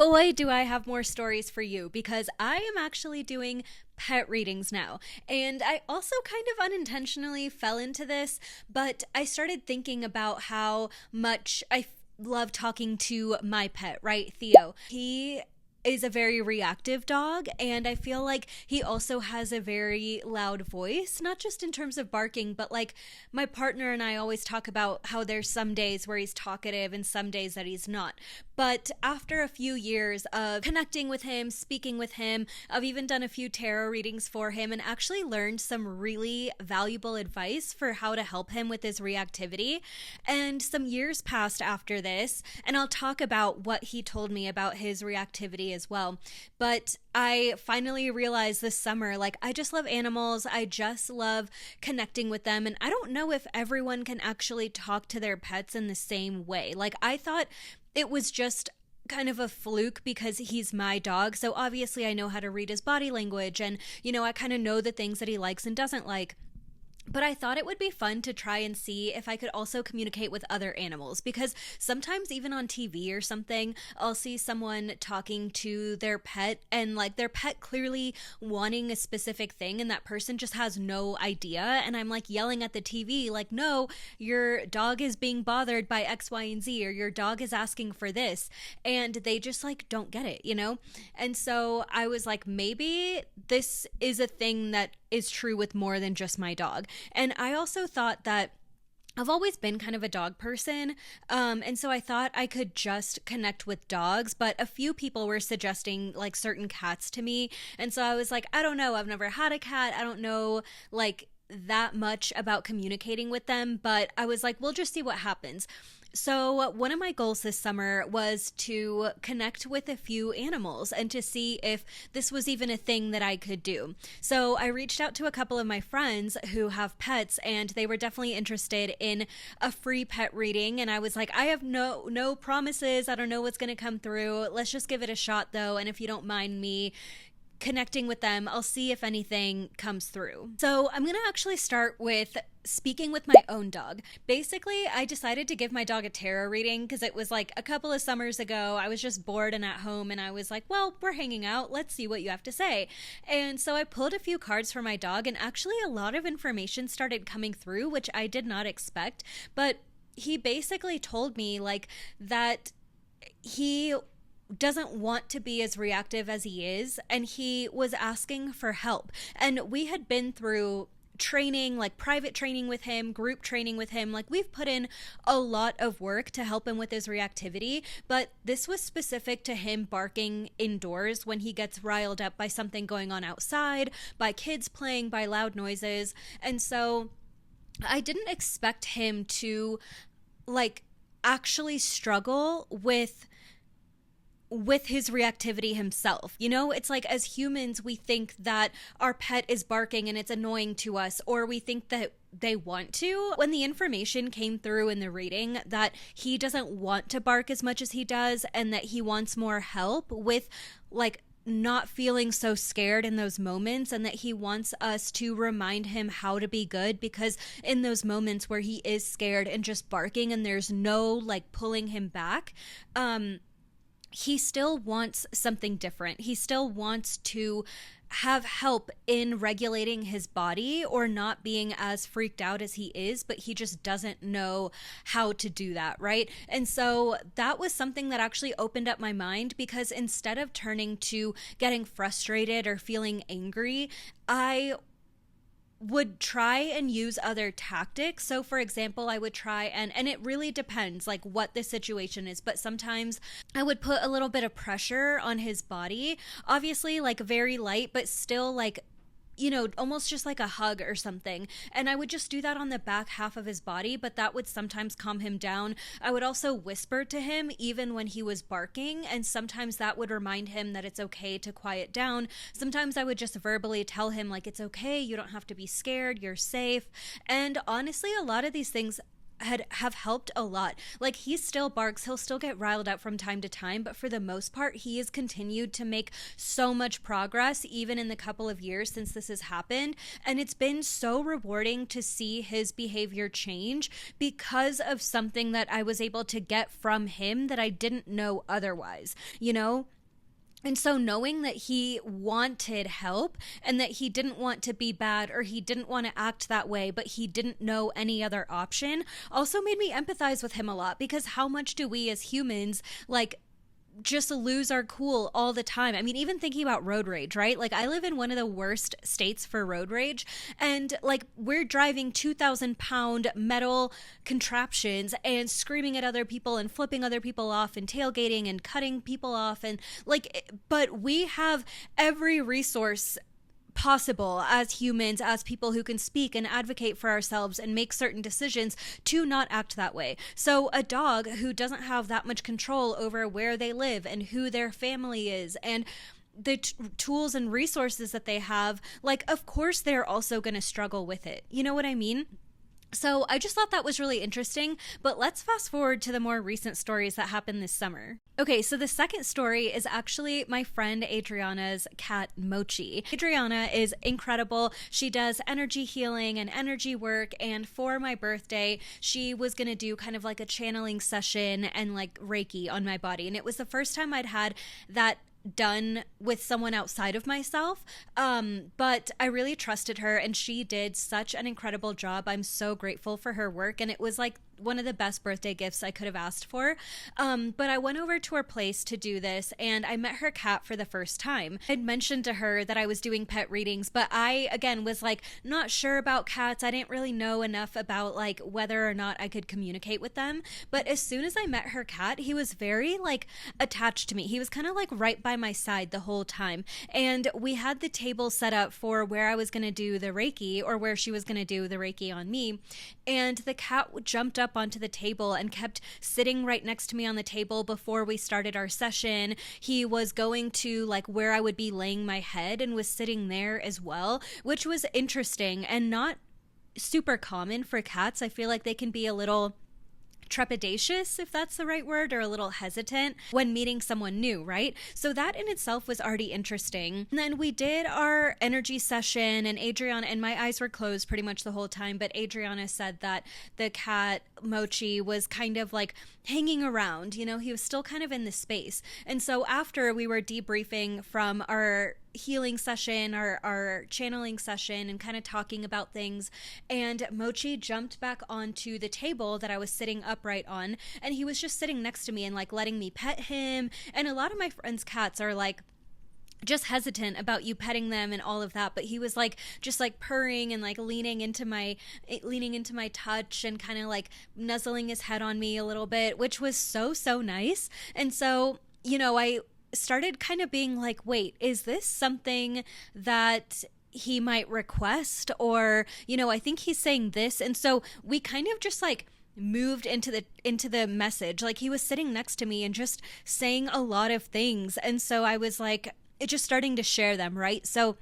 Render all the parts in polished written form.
Boy, do I have more stories for you because I am actually doing pet readings now. And I also kind of unintentionally fell into this, but I started thinking about how much love talking to my pet, right? Theo. He is a very reactive dog, and I feel like he also has a very loud voice, not just in terms of barking, but like my partner and I always talk about how there's some days where he's talkative and some days that he's not. But after a few years of connecting with him, speaking with him, I've even done a few tarot readings for him and actually learned some really valuable advice for how to help him with his reactivity. And some years passed after this, and I'll talk about what he told me about his reactivity as well. But I finally realized this summer, like, I just love animals. I just love connecting with them. And I don't know if everyone can actually talk to their pets in the same way. Like, I thought it was just kind of a fluke because he's my dog. So obviously I know how to read his body language and, I kind of know the things that he likes and doesn't like. But I thought it would be fun to try and see if I could also communicate with other animals, because sometimes even on TV or something, I'll see someone talking to their pet and like their pet clearly wanting a specific thing and that person just has no idea. And I'm like yelling at the TV, like, no, your dog is being bothered by X, Y, and Z, or your dog is asking for this. And they just like don't get it. And so I was like, maybe this is a thing that is true with more than just my dog. And I also thought that I've always been kind of a dog person, and so I thought I could just connect with dogs, but a few people were suggesting like certain cats to me, and so I was like, I don't know, I've never had a cat, I don't know like that much about communicating with them, but I was like, we'll just see what happens. So, one of my goals this summer was to connect with a few animals and to see if this was even a thing that I could do. So, I reached out to a couple of my friends who have pets, and they were definitely interested in a free pet reading. And I was like, I have no promises. I don't know what's going to come through. Let's just give it a shot, though. And if you don't mind me connecting with them, I'll see if anything comes through. So I'm going to actually start with speaking with my own dog. Basically, I decided to give my dog a tarot reading because it was like a couple of summers ago. I was just bored and at home, and I was like, well, we're hanging out. Let's see what you have to say. And so I pulled a few cards for my dog, and actually a lot of information started coming through, which I did not expect. But he basically told me like that he doesn't want to be as reactive as he is, and he was asking for help. And we had been through training, like private training with him, group training with him. Like, we've put in a lot of work to help him with his reactivity, but this was specific to him barking indoors when he gets riled up by something going on outside, by kids playing, by loud noises. And so I didn't expect him to like actually struggle with his reactivity himself. It's like, as humans, we think that our pet is barking and it's annoying to us, or we think that they want to. When the information came through in the reading that he doesn't want to bark as much as he does, and that he wants more help with like not feeling so scared in those moments, and that he wants us to remind him how to be good, because in those moments where he is scared and just barking and there's no like pulling him back, he still wants something different. He still wants to have help in regulating his body or not being as freaked out as he is, but he just doesn't know how to do that, right? And so that was something that actually opened up my mind, because instead of turning to getting frustrated or feeling angry, I would try and use other tactics. So for example, I would try and it really depends like what the situation is, but sometimes I would put a little bit of pressure on his body, obviously like very light, but still like, almost just like a hug or something. And I would just do that on the back half of his body, but that would sometimes calm him down. I would also whisper to him even when he was barking, and sometimes that would remind him that it's okay to quiet down. Sometimes I would just verbally tell him like, it's okay, you don't have to be scared, you're safe. And honestly, a lot of these things have helped a lot. Like, he still barks, he'll still get riled up from time to time, but for the most part he has continued to make so much progress even in the couple of years since this has happened, and it's been so rewarding to see his behavior change because of something that I was able to get from him that I didn't know otherwise, you know? And so knowing that he wanted help and that he didn't want to be bad or he didn't want to act that way, but he didn't know any other option, also made me empathize with him a lot, because how much do we as humans like just lose our cool all the time? I mean, even thinking about road rage, right? Like, I live in one of the worst states for road rage, and like, we're driving 2,000-pound metal contraptions and screaming at other people and flipping other people off and tailgating and cutting people off, and like, but we have every resource possible as humans, as people who can speak and advocate for ourselves and make certain decisions, to not act that way. So a dog who doesn't have that much control over where they live and who their family is and the tools and resources that they have, like, of course they're also going to struggle with it. You know what I mean? So I just thought that was really interesting, but let's fast forward to the more recent stories that happened this summer. Okay, so the second story is actually my friend Adriana's cat, Mochi. Adriana is incredible. She does energy healing and energy work, and for my birthday, she was gonna do kind of like a channeling session and like Reiki on my body, and it was the first time I'd had that done with someone outside of myself, but I really trusted her, and she did such an incredible job. I'm so grateful for her work, and it was like one of the best birthday gifts I could have asked for. But I went over to her place to do this, and I met her cat for the first time. I'd mentioned to her that I was doing pet readings, but I, again, was like not sure about cats. I didn't really know enough about like whether or not I could communicate with them. But as soon as I met her cat, he was very like attached to me. He was kind of like right by my side the whole time. And we had the table set up for where I was going to do the Reiki, or where she was going to do the Reiki on me. And the cat jumped up onto the table and kept sitting right next to me on the table before we started our session. He was going to like where I would be laying my head and was sitting there as well, which was interesting and not super common for cats. I feel like they can be a little trepidatious, if that's the right word, or a little hesitant when meeting someone new, right? So that in itself was already interesting. And then we did our energy session, and Adriana, and my eyes were closed pretty much the whole time, but Adriana said that the cat Mochi was kind of like hanging around, you know, he was still kind of in the space. And so after we were debriefing from our healing session, our channeling session, and kind of talking about things, and Mochi jumped back onto the table that I was sitting upright on, and he was just sitting next to me and like letting me pet him. And a lot of my friends' cats are like just hesitant about you petting them and all of that, but he was like just like purring and like leaning into my touch and kind of like nuzzling his head on me a little bit, which was so nice. And so, you know, I started kind of being like, wait, is this something that he might request? Or, you know, I think he's saying this. And so we kind of just like moved into the message. Like, he was sitting next to me and just saying a lot of things. And so I was like, just starting to share them, right? So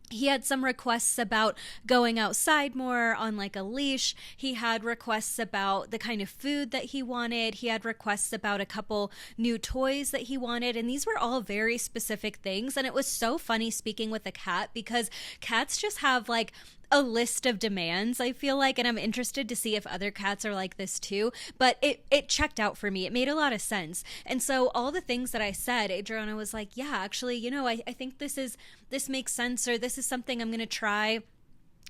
he had some requests about going outside more on like a leash. He had requests about the kind of food that he wanted. He had requests about a couple new toys that he wanted. And these were all very specific things. And it was so funny speaking with a cat, because cats just have like a list of demands, I feel like, and I'm interested to see if other cats are like this too, but it checked out for me. It made a lot of sense. And so all the things that I said, Adriana was like, yeah, actually, you know, I think this makes sense, or this is something I'm going to try.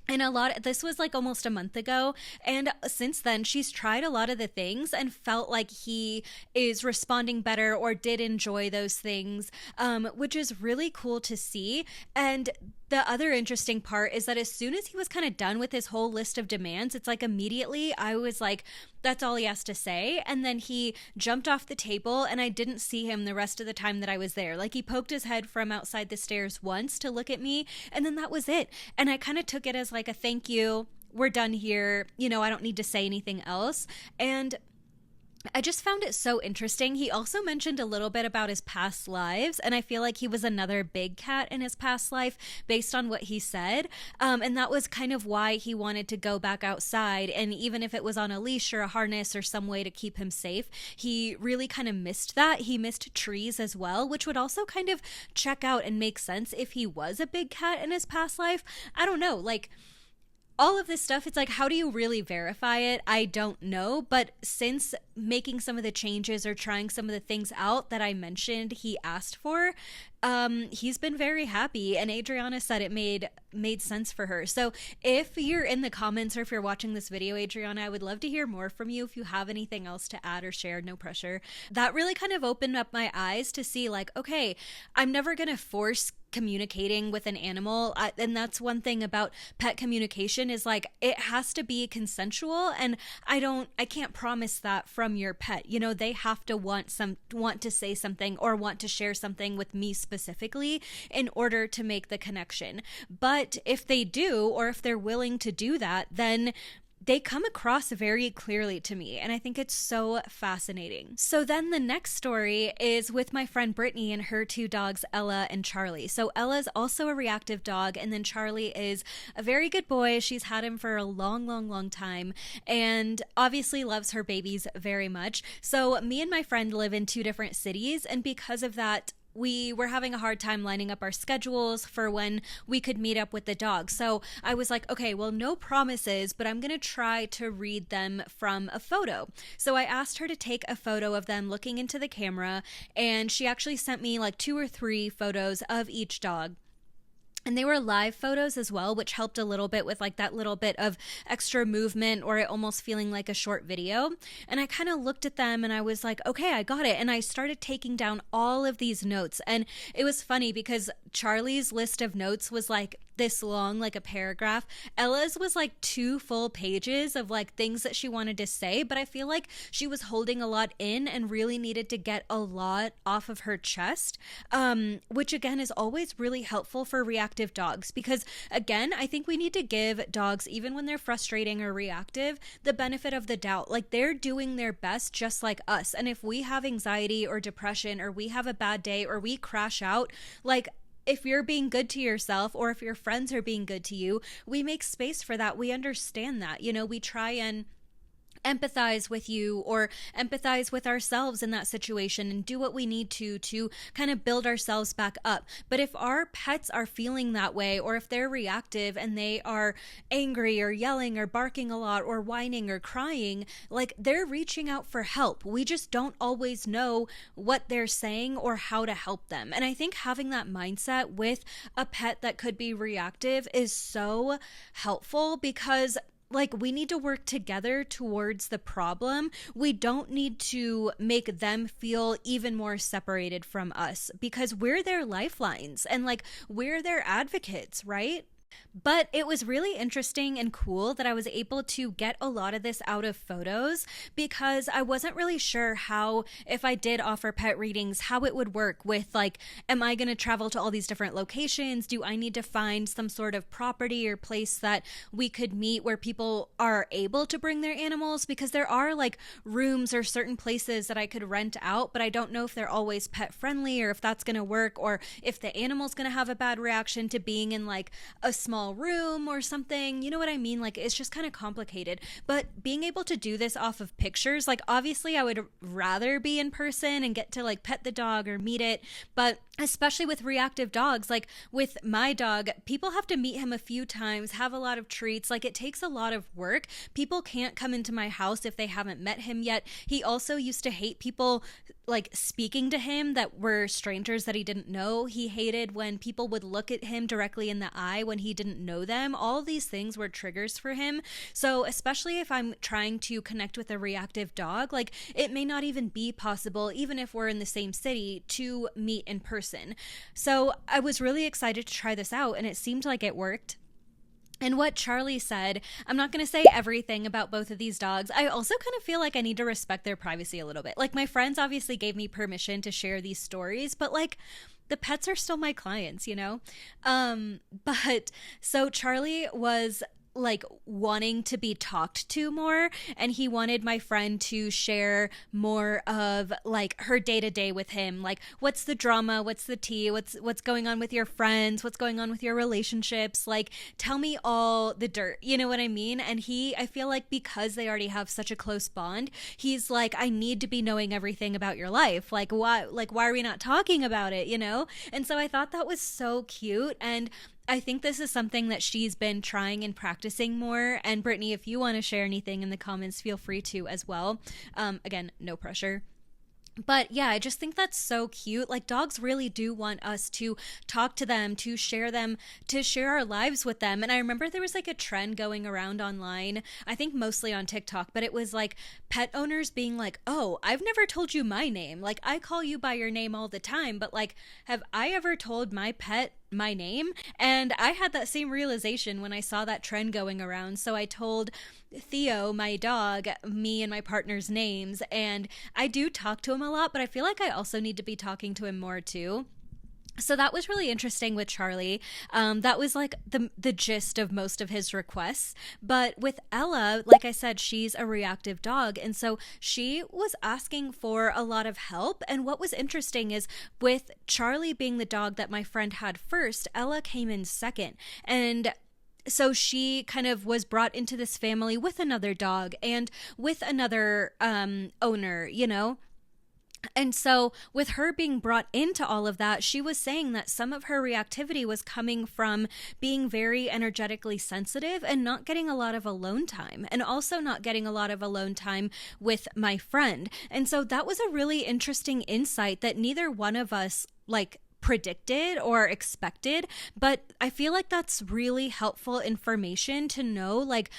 And this was like almost a month ago. And since then, she's tried a lot of the things and felt like he is responding better or did enjoy those things, which is really cool to see. And the other interesting part is that as soon as he was kind of done with his whole list of demands, it's like immediately I was like, that's all he has to say. And then he jumped off the table, and I didn't see him the rest of the time that I was there. Like, he poked his head from outside the stairs once to look at me, and then that was it. And I kind of took it as like a thank you. We're done here. You know, I don't need to say anything else. And I just found it so interesting. He also mentioned a little bit about his past lives, and I feel like he was another big cat in his past life based on what he said. And that was kind of why he wanted to go back outside. And even if it was on a leash or a harness or some way to keep him safe, he really kind of missed that. He missed trees as well, which would also kind of check out and make sense if he was a big cat in his past life. I don't know. Like, all of this stuff, it's like, how do you really verify it? I don't know. But since making some of the changes or trying some of the things out that I mentioned he asked for, he's been very happy, and Adriana said it made sense for her. So if you're in the comments or if you're watching this video, Adriana, I would love to hear more from you. If you have anything else to add or share, no pressure. That really kind of opened up my eyes to see, like, okay, I'm never gonna force communicating with an animal. And that's one thing about pet communication, is like, it has to be consensual, and I can't promise that from your pet. You know, they have to want to say something or want to share something with me specifically in order to make the connection. But if they do, or if they're willing to do that, then they come across very clearly to me, and I think it's so fascinating. So then the next story is with my friend Brittany and her two dogs, Ella and Charlie. So Ella's also a reactive dog, and then Charlie is a very good boy. She's had him for a long, long, long time, and obviously loves her babies very much. So me and my friend live in two different cities, and because of that, we were having a hard time lining up our schedules for when we could meet up with the dogs. So I was like, okay, well, no promises, but I'm going to try to read them from a photo. So I asked her to take a photo of them looking into the camera, and she actually sent me like 2 or 3 photos of each dog. And they were live photos as well, which helped a little bit with like that little bit of extra movement, or it almost feeling like a short video. And I kind of looked at them and I was like, okay, I got it. And I started taking down all of these notes. And it was funny because Charlie's list of notes was like this long, like a paragraph. Ella's was like 2 full pages of like things that she wanted to say, but I feel like she was holding a lot in and really needed to get a lot off of her chest, which again is always really helpful for reactive dogs, because again, I think we need to give dogs, even when they're frustrating or reactive, the benefit of the doubt. Like, they're doing their best just like us, and if we have anxiety or depression, or we have a bad day, or we crash out, like, if you're being good to yourself, or if your friends are being good to you, we make space for that. We understand that. You know, we try and empathize with you, or empathize with ourselves in that situation, and do what we need to kind of build ourselves back up. But if our pets are feeling that way, or if they're reactive and they are angry or yelling or barking a lot or whining or crying, like, they're reaching out for help. We just don't always know what they're saying or how to help them. And I think having that mindset with a pet that could be reactive is so helpful, because like, we need to work together towards the problem. We don't need to make them feel even more separated from us, because we're their lifelines and like, we're their advocates, right? But it was really interesting and cool that I was able to get a lot of this out of photos, because I wasn't really sure how, if I did offer pet readings, how it would work with like, am I going to travel to all these different locations? Do I need to find some sort of property or place that we could meet where people are able to bring their animals? Because there are like rooms or certain places that I could rent out, but I don't know if they're always pet friendly, or if that's going to work, or if the animal's going to have a bad reaction to being in like a small room or something. You know what I mean? Like, it's just kind of complicated. But being able to do this off of pictures, like, obviously I would rather be in person and get to like pet the dog or meet it, but especially with reactive dogs, like with my dog, people have to meet him a few times, have a lot of treats. Like, it takes a lot of work. People can't come into my house if they haven't met him yet. He also used to hate people like speaking to him that were strangers that he didn't know. He hated when people would look at him directly in the eye when he didn't know them. All these things were triggers for him. So especially if I'm trying to connect with a reactive dog, like, it may not even be possible, even if we're in the same city, to meet in person. So I was really excited to try this out, and it seemed like it worked. And what Charlie said, I'm not going to say everything about both of these dogs. I also kind of feel like I need to respect their privacy a little bit. Like, my friends obviously gave me permission to share these stories, but like, the pets are still my clients, you know? But so Charlie was like wanting to be talked to more, and he wanted my friend to share more of like her day to day with him, like what's the drama, what's the tea, what's going on with your friends, what's going on with your relationships, like tell me all the dirt, you know what I mean? And he, I feel like because they already have such a close bond, he's like, I need to be knowing everything about your life, like why are we not talking about it, you know? And so I thought that was so cute, and I think this is something that she's been trying and practicing more. And Brittany, if you want to share anything in the comments, feel free to as well. Again, no pressure. But yeah, I just think that's so cute. Like, dogs really do want us to talk to them, to share our lives with them. And I remember there was like a trend going around online, I think mostly on TikTok, but it was like pet owners being like, oh, I've never told you my name. Like, I call you by your name all the time, but like, have I ever told my pet my name? And I had that same realization when I saw that trend going around. So I told Theo, my dog, me and my partner's names, and I do talk to him a lot, but I feel like I also need to be talking to him more too. So that was really interesting with Charlie. That was like the gist of most of his requests. But with Ella, like I said, she's a reactive dog, and so she was asking for a lot of help. And what was interesting is with Charlie being the dog that my friend had first, Ella came in second. And so she kind of was brought into this family with another dog and with another owner, you know? And so, with her being brought into all of that, she was saying that some of her reactivity was coming from being very energetically sensitive and not getting a lot of alone time, and also not getting a lot of alone time with my friend. And so, that was a really interesting insight that neither one of us, like, predicted or expected, but I feel like that's really helpful information to know, like,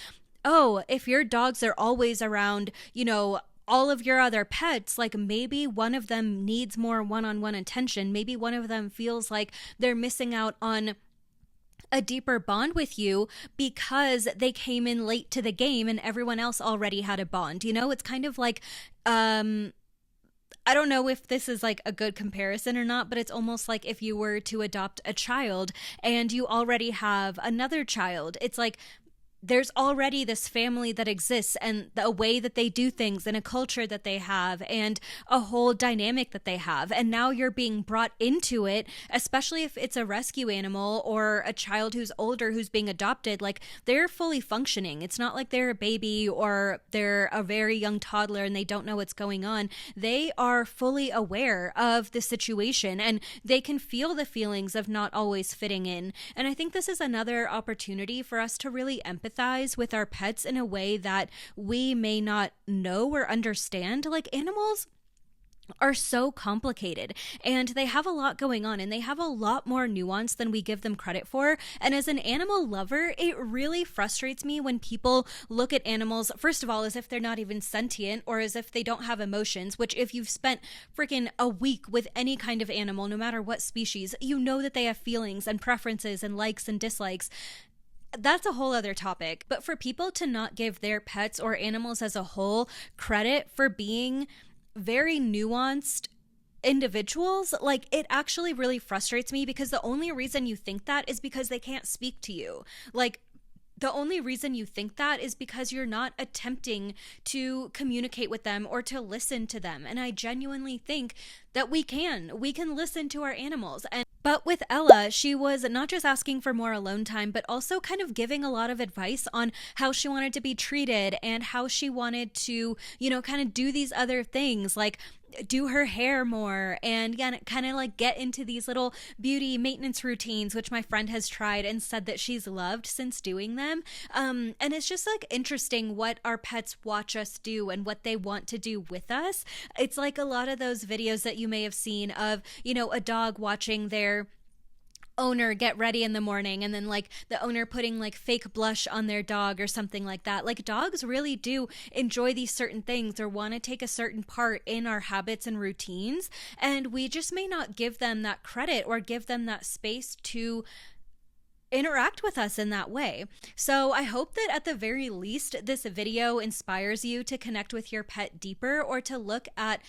oh, if your dogs are always around, you know, all of your other pets, like maybe one of them needs more one-on-one attention. Maybe one of them feels like they're missing out on a deeper bond with you because they came in late to the game and everyone else already had a bond. You know, it's kind of like, I don't know if this is like a good comparison or not, but it's almost like if you were to adopt a child and you already have another child. It's like there's already this family that exists, and a way that they do things and a culture that they have and a whole dynamic that they have. And now you're being brought into it, especially if it's a rescue animal or a child who's older who's being adopted. Like, they're fully functioning. It's not like they're a baby or they're a very young toddler and they don't know what's going on. They are fully aware of the situation and they can feel the feelings of not always fitting in. And I think this is another opportunity for us to really empathize with our pets in a way that we may not know or understand. Like, animals are so complicated and they have a lot going on and they have a lot more nuance than we give them credit for. And as an animal lover, it really frustrates me when people look at animals, first of all, as if they're not even sentient or as if they don't have emotions, which if you've spent freaking a week with any kind of animal, no matter what species, you know that they have feelings and preferences and likes and dislikes. That's a whole other topic. But for people to not give their pets or animals as a whole credit for being very nuanced individuals, like, it actually really frustrates me, because the only reason you think that is because they can't speak to you. Like, the only reason you think that is because you're not attempting to communicate with them or to listen to them. And I genuinely think that we can listen to our animals. But with Ella, she was not just asking for more alone time, but also kind of giving a lot of advice on how she wanted to be treated and how she wanted to, you know, kind of do these other things, like do her hair more and kind of like get into these little beauty maintenance routines, which my friend has tried and said that she's loved since doing them. And it's just like interesting what our pets watch us do and what they want to do with us. It's like a lot of those videos that you may have seen of, you know, a dog watching their owner get ready in the morning and then like the owner putting like fake blush on their dog or something like that. Like, dogs really do enjoy these certain things or want to take a certain part in our habits and routines, and we just may not give them that credit or give them that space to interact with us in that way. So I hope that at the very least this video inspires you to connect with your pet deeper or to look at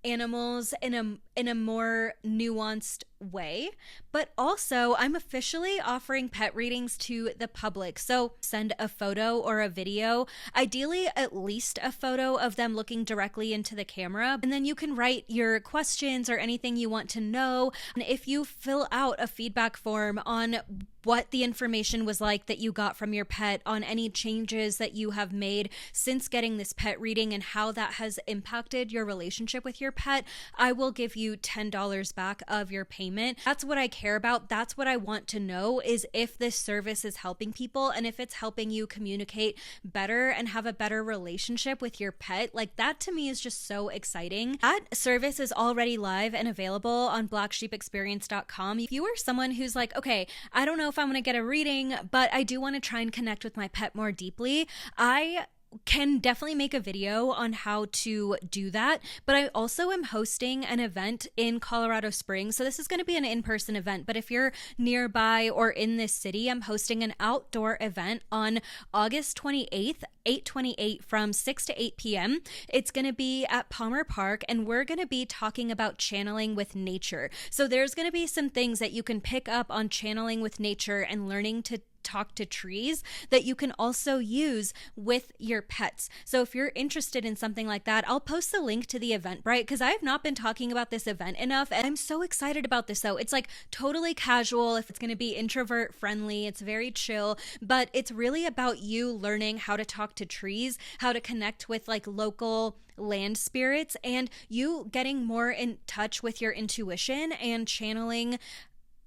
animals in a more nuanced way. But also, I'm officially offering pet readings to the public. So send a photo or a video, ideally at least a photo of them looking directly into the camera. And then you can write your questions or anything you want to know. And if you fill out a feedback form on what the information was like that you got from your pet, on any changes that you have made since getting this pet reading and how that has impacted your relationship with your pet, I will give you $10 back of your payment. That's what I care about. That's what I want to know, is if this service is helping people and if it's helping you communicate better and have a better relationship with your pet. Like, that to me is just so exciting. That service is already live and available on blacksheepexperience.com. If you are someone who's like, okay, I don't know if I'm going to get a reading, but I do want to try and connect with my pet more deeply, I can definitely make a video on how to do that. But I also am hosting an event in Colorado Springs. So this is going to be an in-person event, but if you're nearby or in this city, I'm hosting an outdoor event on August 28th, 8/28, from 6 to 8 p.m. It's going to be at Palmer Park, and we're going to be talking about channeling with nature. So there's going to be some things that you can pick up on channeling with nature and learning to talk to trees that you can also use with your pets. So if you're interested in something like that, I'll post the link to the Eventbrite, because I have not been talking about this event enough, and I'm so excited about this. Though it's like totally casual, if it's going to be introvert friendly, it's very chill, but it's really about you learning how to talk to trees, how to connect with like local land spirits, and you getting more in touch with your intuition and channeling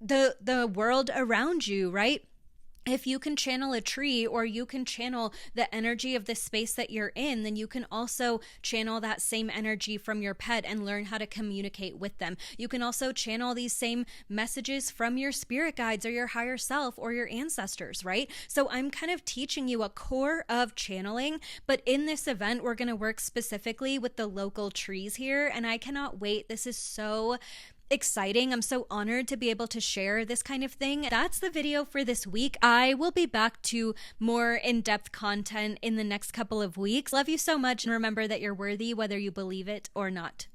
the world around you, right? If you can channel a tree, or you can channel the energy of the space that you're in, then you can also channel that same energy from your pet and learn how to communicate with them. You can also channel these same messages from your spirit guides or your higher self or your ancestors, right? So I'm kind of teaching you a core of channeling, but in this event, we're going to work specifically with the local trees here, and I cannot wait. This is so exciting. I'm so honored to be able to share this kind of thing. That's the video for this week. I will be back to more in-depth content in the next couple of weeks. Love you so much, and remember that you're worthy whether you believe it or not.